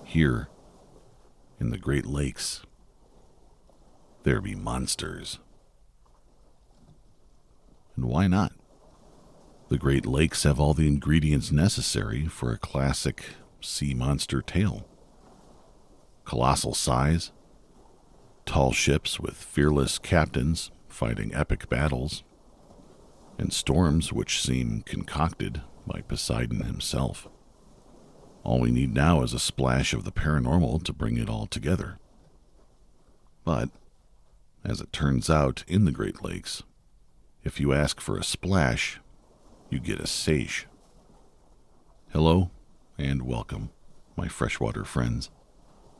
Here, in the Great Lakes, there be monsters. And why not? The Great Lakes have all the ingredients necessary for a classic sea monster tale. Colossal size, tall ships with fearless captains fighting epic battles, and storms which seem concocted by Poseidon himself. All we need now is a splash of the paranormal to bring it all together. But, as it turns out in the Great Lakes, if you ask for a splash, you get a seiche. Hello, and welcome, my freshwater friends,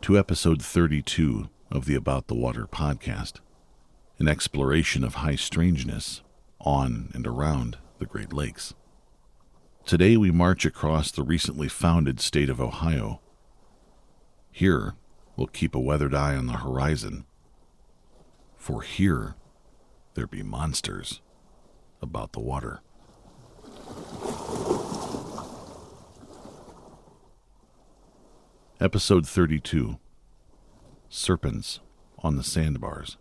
to episode 32 of the About the Water podcast, an exploration of high strangeness on and around the Great Lakes. Today we march across the recently founded state of Ohio. Here, we'll keep a weathered eye on the horizon, for here there be monsters about the water. Episode 32, Serpents on the Sandbars.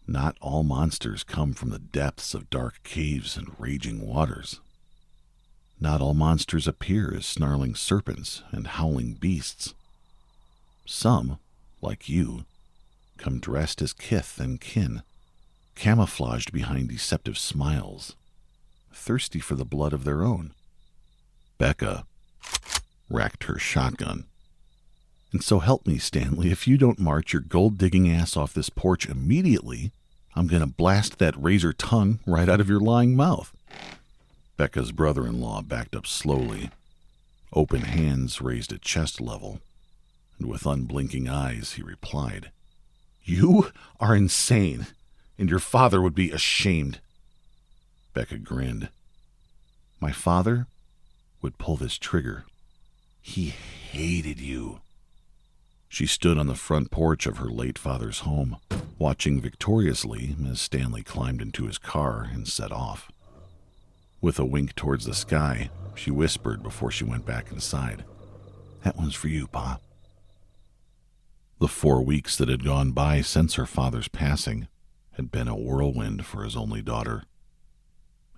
Not all monsters come from the depths of dark caves and raging waters. Not all monsters appear as snarling serpents and howling beasts. Some, like you, come dressed as kith and kin, camouflaged behind deceptive smiles, thirsty for the blood of their own. Becca racked her shotgun. And so help me, Stanley, if you don't march your gold-digging ass off this porch immediately, I'm going to blast that razor tongue right out of your lying mouth. Becca's brother-in-law backed up slowly, open hands raised at chest level, and with unblinking eyes he replied, "You are insane, and your father would be ashamed." Becca grinned. "My father would pull this trigger. He hated you." She stood on the front porch of her late father's home, watching victoriously as Stanley climbed into his car and set off. With a wink towards the sky, she whispered before she went back inside, "That one's for you, Pa." The 4 weeks that had gone by since her father's passing had been a whirlwind for his only daughter.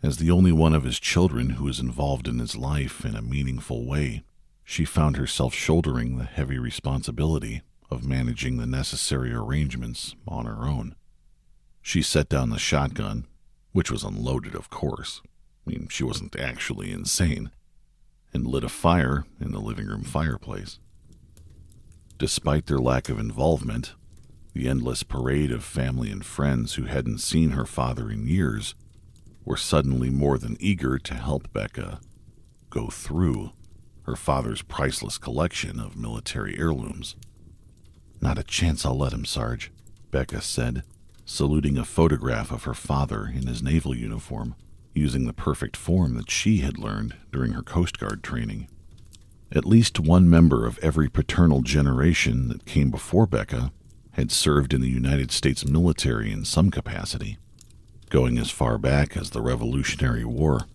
As the only one of his children who was involved in his life in a meaningful way, she found herself shouldering the heavy responsibility of managing the necessary arrangements on her own. She set down the shotgun, which was unloaded, of course. She wasn't actually insane, and lit a fire in the living room fireplace. Despite their lack of involvement, the endless parade of family and friends who hadn't seen her father in years were suddenly more than eager to help Becca go through her father's priceless collection of military heirlooms. "Not a chance I'll let him, Sarge," Becca said, saluting a photograph of her father in his naval uniform, using the perfect form that she had learned during her Coast Guard training. At least one member of every paternal generation that came before Becca had served in the United States military in some capacity, going as far back as the Revolutionary War.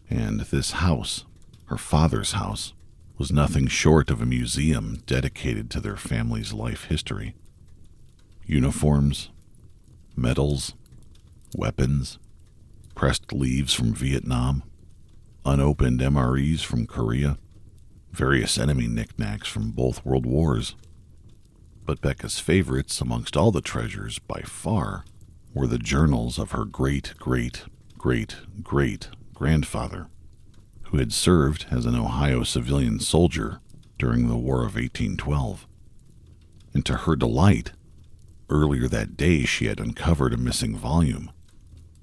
And this house, her father's house, was nothing short of a museum dedicated to their family's life history. Uniforms, medals, weapons, pressed leaves from Vietnam, unopened MREs from Korea, various enemy knickknacks from both world wars. But Becca's favorites amongst all the treasures, by far, were the journals of her great-great-great-great-grandfather, who had served as an Ohio civilian soldier during the War of 1812. And to her delight, earlier that day she had uncovered a missing volume,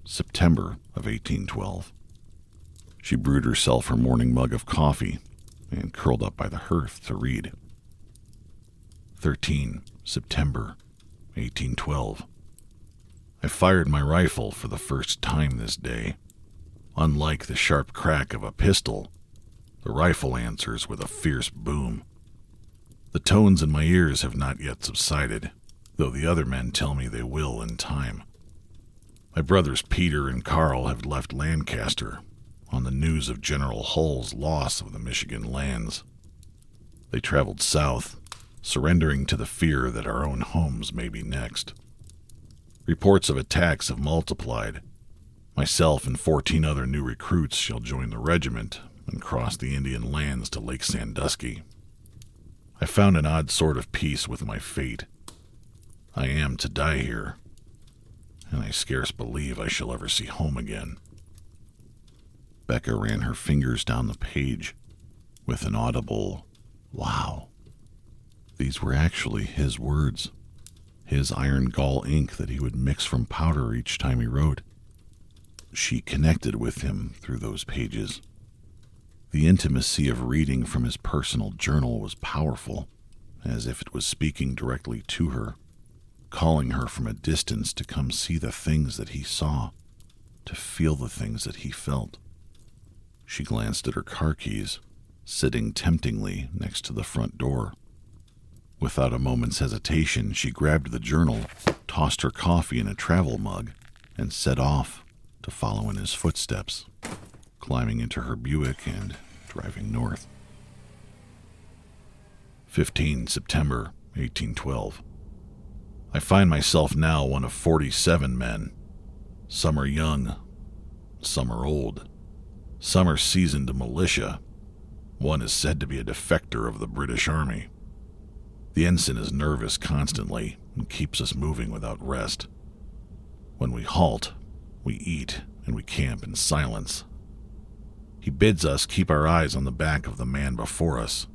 September of 1812. She brewed herself her morning mug of coffee and curled up by the hearth to read. 13 September 1812. I fired my rifle for the first time this day. Unlike the sharp crack of a pistol, the rifle answers with a fierce boom. The tones in my ears have not yet subsided, though the other men tell me they will in time. My brothers Peter and Carl have left Lancaster, on the news of General Hull's loss of the Michigan lands. They traveled south, surrendering to the fear that our own homes may be next. Reports of attacks have multiplied. Myself and 14 other new recruits shall join the regiment and cross the Indian lands to Lake Sandusky. I found an odd sort of peace with my fate. I am to die here, and I scarce believe I shall ever see home again. Becca ran her fingers down the page with an audible, "Wow." These were actually his words, his iron gall ink that he would mix from powder each time he wrote. She connected with him through those pages. The intimacy of reading from his personal journal was powerful, as if it was speaking directly to her, calling her from a distance to come see the things that he saw, to feel the things that he felt. She glanced at her car keys, sitting temptingly next to the front door. Without a moment's hesitation, she grabbed the journal, tossed her coffee in a travel mug, and set off to follow in his footsteps, climbing into her Buick and driving north. 15 September 1812. I find myself now one of 47 men. Some are young, some are old, some are seasoned militia. One is said to be a defector of the British Army. The ensign is nervous constantly and keeps us moving without rest. When we halt, we eat and we camp in silence. He bids us keep our eyes on the back of the man before us.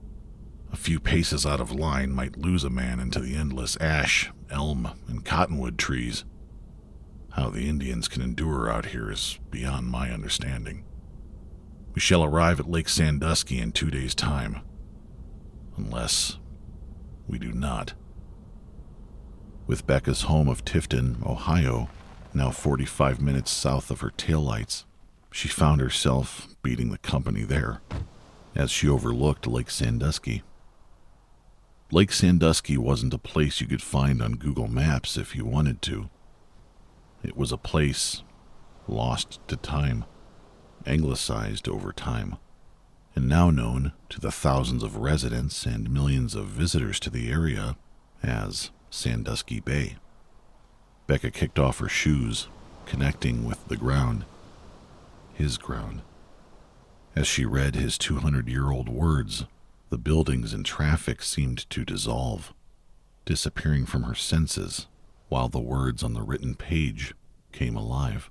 A few paces out of line might lose a man into the endless ash, elm, and cottonwood trees. How the Indians can endure out here is beyond my understanding. We shall arrive at Lake Sandusky in 2 days' time. Unless we do not. With Becca's home of Tifton, Ohio, now 45 minutes south of her taillights, she found herself beating the company there, as she overlooked Lake Sandusky. Lake Sandusky wasn't a place you could find on Google Maps if you wanted to. It was a place lost to time, anglicized over time, and now known to the thousands of residents and millions of visitors to the area as Sandusky Bay. Becca kicked off her shoes, connecting with the ground, his ground. As she read his 200-year-old words, the buildings and traffic seemed to dissolve, disappearing from her senses, while the words on the written page came alive.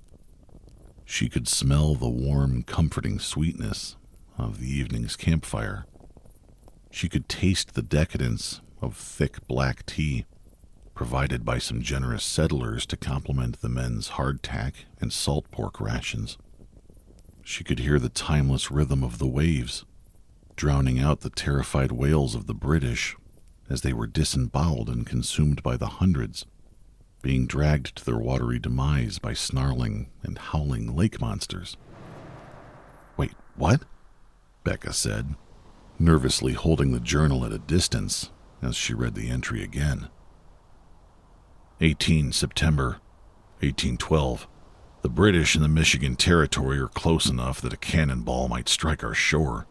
She could smell the warm, comforting sweetness of the evening's campfire. She could taste the decadence of thick black tea, provided by some generous settlers to complement the men's hardtack and salt pork rations. She could hear the timeless rhythm of the waves, drowning out the terrified wails of the British as they were disemboweled and consumed by the hundreds, being dragged to their watery demise by snarling and howling lake monsters. "Wait, what?" Becca said, nervously holding the journal at a distance as she read the entry again. 18 September 1812. The British in the Michigan Territory are close enough that a cannonball might strike our shore,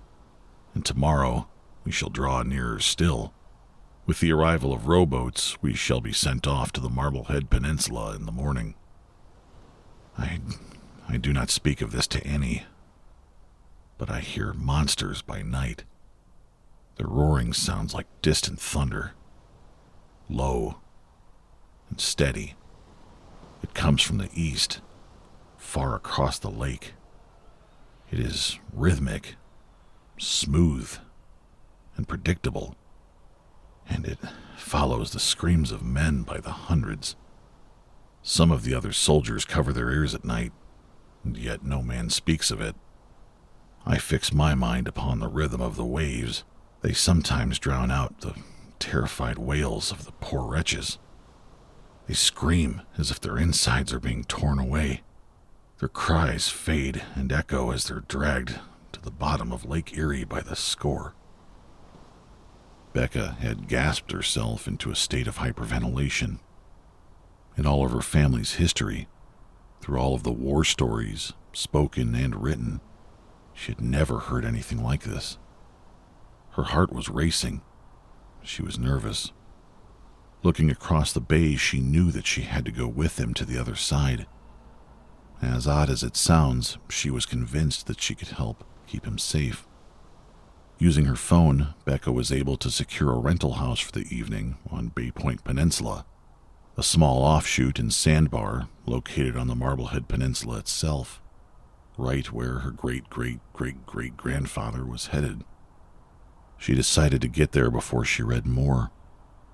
and tomorrow we shall draw nearer still. With the arrival of rowboats, we shall be sent off to the Marblehead Peninsula in the morning. I do not speak of this to any, but I hear monsters by night. Their roaring sounds like distant thunder, low and steady. It comes from the east, far across the lake. It is rhythmic, smooth, and predictable, and it follows the screams of men by the hundreds. Some of the other soldiers cover their ears at night, and yet no man speaks of it. I fix my mind upon the rhythm of the waves. They sometimes drown out the terrified wails of the poor wretches. They scream as if their insides are being torn away. Their cries fade and echo as they're dragged to the bottom of Lake Erie by the score. Becca had gasped herself into a state of hyperventilation. In all of her family's history, through all of the war stories, spoken and written, She had never heard anything like this. Her heart was racing. She was nervous. Looking across the bay, she knew that she had to go with him to the other side. As odd as it sounds, she was convinced that she could help keep him safe. Using her phone, Becca was able to secure a rental house for the evening on Bay Point Peninsula, a small offshoot and sandbar located on the Marblehead Peninsula itself, right where her great-great-great-great-grandfather was headed. She decided to get there before she read more,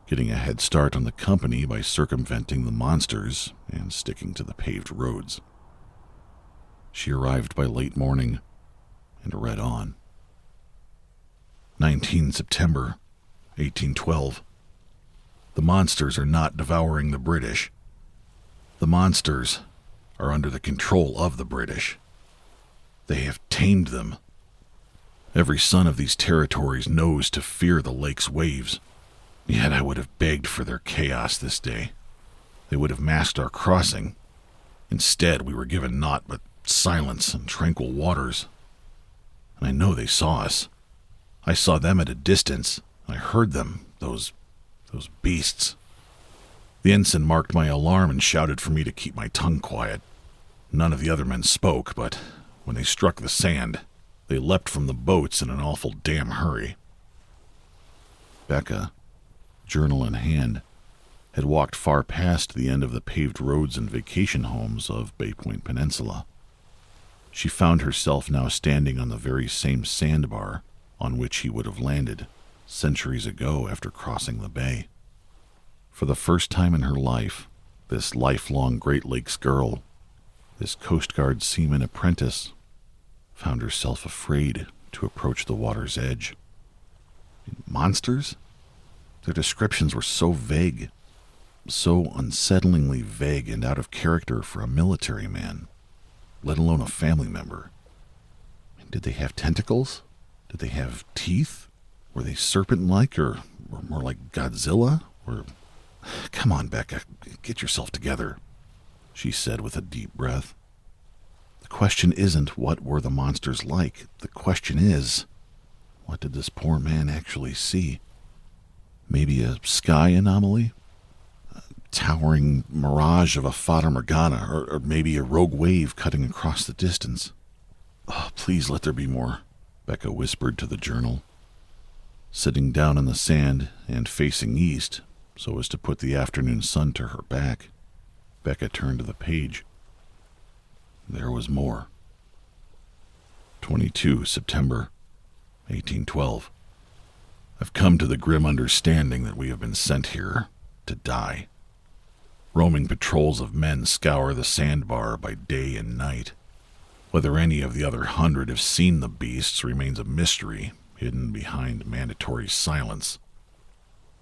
getting a head start on the company by circumventing the monsters and sticking to the paved roads. She arrived by late morning and read on. 19 September, 1812. The monsters are not devouring the British. The monsters are under the control of the British. They have tamed them. Every son of these territories knows to fear the lake's waves. Yet I would have begged for their chaos this day. They would have masked our crossing. Instead, we were given naught but silence and tranquil waters. And I know they saw us. I saw them at a distance. I heard them, those beasts. The ensign marked my alarm and shouted for me to keep my tongue quiet. None of the other men spoke, but when they struck the sand, they leapt from the boats in an awful damn hurry. Becca, journal in hand, had walked far past the end of the paved roads and vacation homes of Bay Point Peninsula. She found herself now standing on the very same sandbar on which he would have landed centuries ago after crossing the bay. For the first time in her life, this lifelong Great Lakes girl, this Coast Guard seaman apprentice, found herself afraid to approach the water's edge. Monsters? Their descriptions were so vague, so unsettlingly vague and out of character for a military man, let alone a family member. Did they have tentacles? Did they have teeth? Were they serpent-like or more like Godzilla? Or, come on, Becca, get yourself together, she said with a deep breath. The question isn't what were the monsters like. The question is, what did this poor man actually see? Maybe a sky anomaly? A towering mirage of a Fata Morgana, or maybe a rogue wave cutting across the distance. Oh, please let there be more, Becca whispered to the journal. Sitting down in the sand and facing east so as to put the afternoon sun to her back, Becca turned to the page. There was more. 22 September, 1812. I've come to the grim understanding that we have been sent here to die. Roaming patrols of men scour the sandbar by day and night. Whether any of the other 100 have seen the beasts remains a mystery, hidden behind mandatory silence.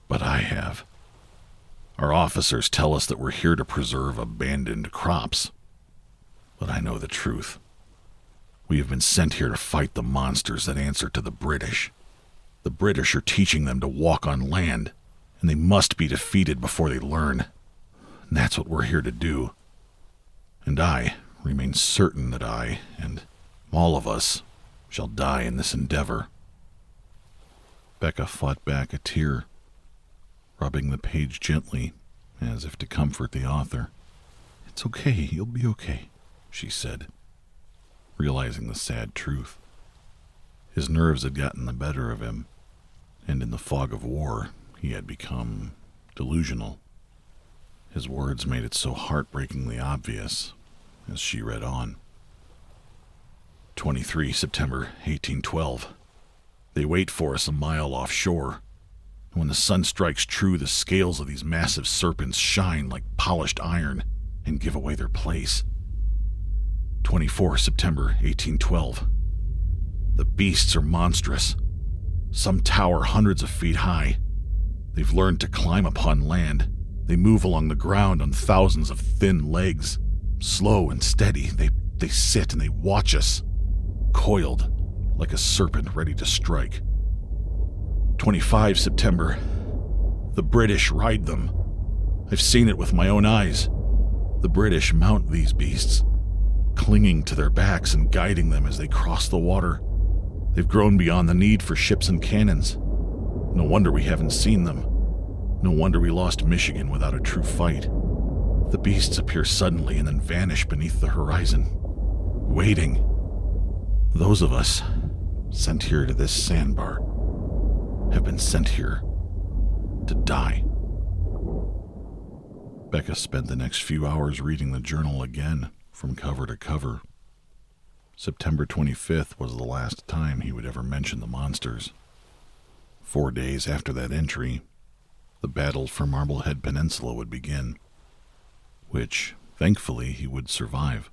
But I have. Our officers tell us that we're here to preserve abandoned crops. But I know the truth. We have been sent here to fight the monsters that answer to the British. The British are teaching them to walk on land, and they must be defeated before they learn. And that's what we're here to do. And I remain certain that I, and all of us, shall die in this endeavor. Becca fought back a tear, rubbing the page gently, as if to comfort the author. It's okay, you'll be okay, she said, realizing the sad truth. His nerves had gotten the better of him, and in the fog of war, he had become delusional. His words made it so heartbreakingly obvious as she read on. 23 September 1812. They wait for us a mile offshore. When the sun strikes true, the scales of these massive serpents shine like polished iron and give away their place. 24 September 1812. The beasts are monstrous. Some tower hundreds of feet high. They've learned to climb upon land. They move along the ground on thousands of thin legs. Slow and steady, they sit and they watch us, coiled like a serpent ready to strike. 25 September. The British ride them. I've seen it with my own eyes. The British mount these beasts. clinging to their backs and guiding them as they cross the water. They've grown beyond the need for ships and cannons. No wonder we haven't seen them. No wonder we lost Michigan without a true fight. The beasts appear suddenly and then vanish beneath the horizon, waiting. Those of us sent here to this sandbar have been sent here to die. Becca spent the next few hours reading the journal again, from cover to cover. September 25th was the last time he would ever mention the monsters. 4 days after that entry, the battle for Marblehead Peninsula would begin, which, thankfully, he would survive.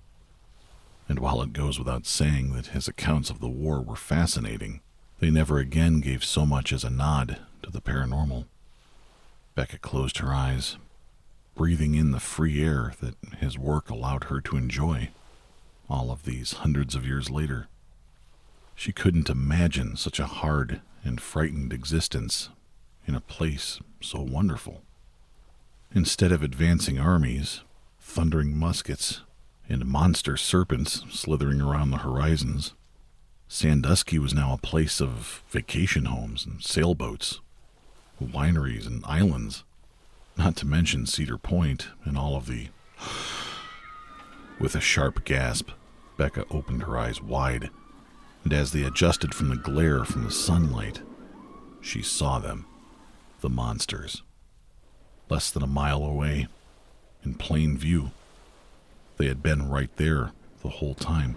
And while it goes without saying that his accounts of the war were fascinating, they never again gave so much as a nod to the paranormal. Becca closed her eyes, breathing in the free air that his work allowed her to enjoy, all of these hundreds of years later. She couldn't imagine such a hard and frightened existence in a place so wonderful. Instead of advancing armies, thundering muskets, and monster serpents slithering around the horizons, Sandusky was now a place of vacation homes and sailboats, wineries and islands, not to mention Cedar Point and all of the... With a sharp gasp, Becca opened her eyes wide, and as they adjusted from the glare from the sunlight, she saw them, the monsters, less than a mile away, in plain view. They had been right there the whole time.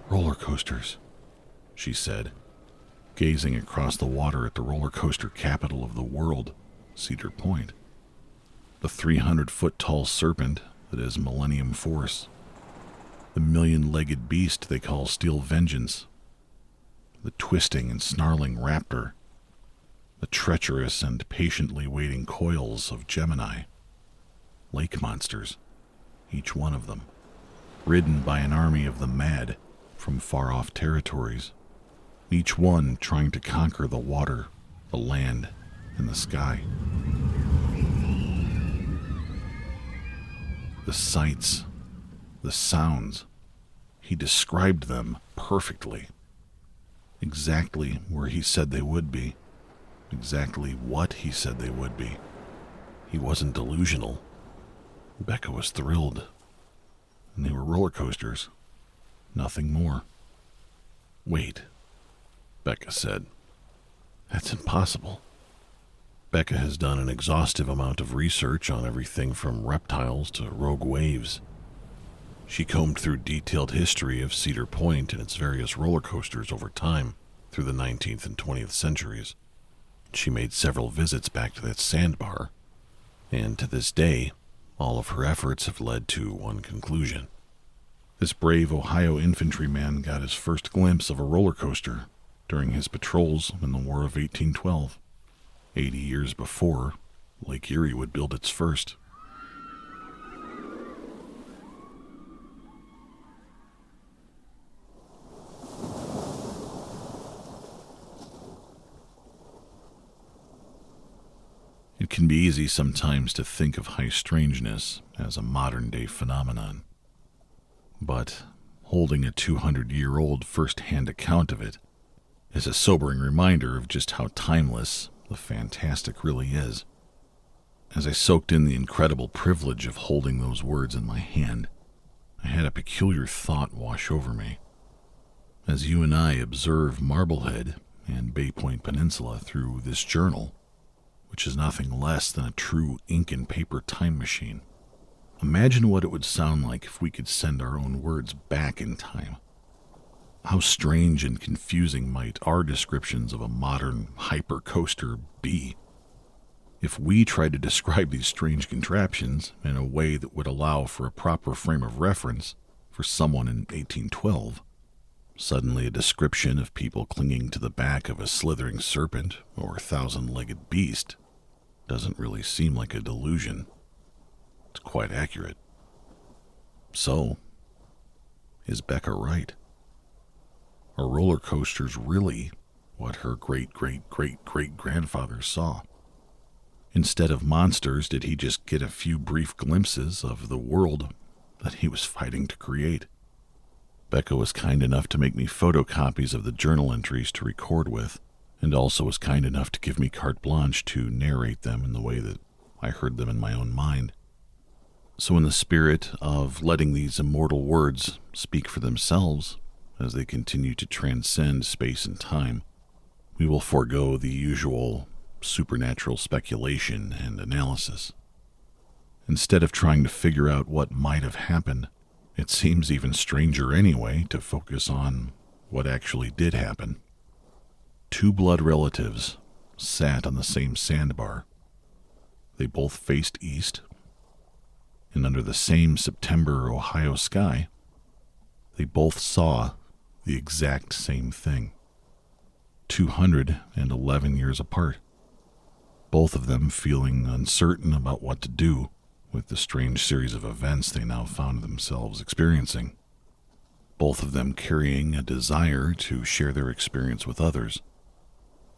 "Roller coasters," she said, gazing across the water at the roller coaster capital of the world, Cedar Point. The 300-foot-tall serpent that is Millennium Force. The million-legged beast they call Steel Vengeance. The twisting and snarling raptor. The treacherous and patiently waiting coils of Gemini. Lake monsters, each one of them, ridden by an army of the mad from far-off territories, each one trying to conquer the water, the land, and the sky. The sights, the sounds, he described them perfectly. Exactly where he said they would be. Exactly what he said they would be. He wasn't delusional. Becca was thrilled. And they were roller coasters. Nothing more. "Wait," Becca said. "That's impossible." Becca has done an exhaustive amount of research on everything from reptiles to rogue waves. She combed through detailed history of Cedar Point and its various roller coasters over time through the 19th and 20th centuries. She made several visits back to that sandbar, and to this day, all of her efforts have led to one conclusion. This brave Ohio infantryman got his first glimpse of a roller coaster during his patrols in the War of 1812. 80 years before, Lake Erie would build its first. It can be easy sometimes to think of high strangeness as a modern-day phenomenon. But holding a 200-year-old first-hand account of it is a sobering reminder of just how timeless the fantastic really is. As I soaked in the incredible privilege of holding those words in my hand, I had a peculiar thought wash over me. As you and I observe Marblehead and Bay Point Peninsula through this journal, which is nothing less than a true ink and paper time machine, imagine what it would sound like if we could send our own words back in time. How strange and confusing might our descriptions of a modern hypercoaster be? If we tried to describe these strange contraptions in a way that would allow for a proper frame of reference for someone in 1812, suddenly a description of people clinging to the back of a slithering serpent or thousand-legged beast doesn't really seem like a delusion. It's quite accurate. So, is Becca right? Are roller coasters really what her great-great-great-great-grandfather saw? Instead of monsters, did he just get a few brief glimpses of the world that he was fighting to create. Becca was kind enough to make me photocopies of the journal entries to record with, and also was kind enough to give me carte blanche to narrate them in the way that I heard them in my own mind. So in the spirit of letting these immortal words speak for themselves as they continue to transcend space and time, we will forego the usual supernatural speculation and analysis. Instead of trying to figure out what might have happened, it seems even stranger anyway to focus on what actually did happen. Two blood relatives sat on the same sandbar. They both faced east, and under the same September Ohio sky, they both saw the exact same thing. 211 years apart, both of them feeling uncertain about what to do with the strange series of events they now found themselves experiencing. Both of them carrying a desire to share their experience with others.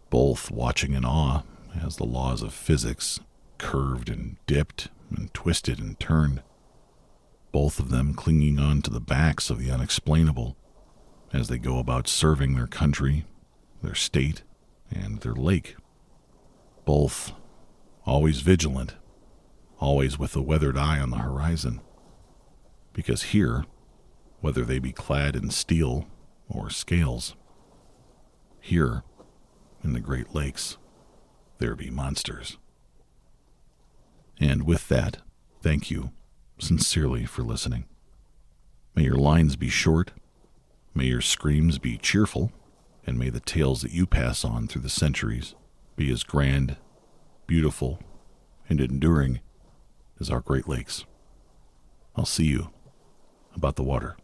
Both watching in awe as the laws of physics curved and dipped and twisted and turned. Both of them clinging on to the backs of the unexplainable as they go about serving their country, their state, and their lake. Both always vigilant, always with a weathered eye on the horizon. Because here, whether they be clad in steel or scales, here, in the Great Lakes, there be monsters. And with that, thank you sincerely for listening. May your lines be short, may your screams be cheerful, and may the tales that you pass on through the centuries be as grand, beautiful, and enduring as our Great Lakes. I'll see you about the water.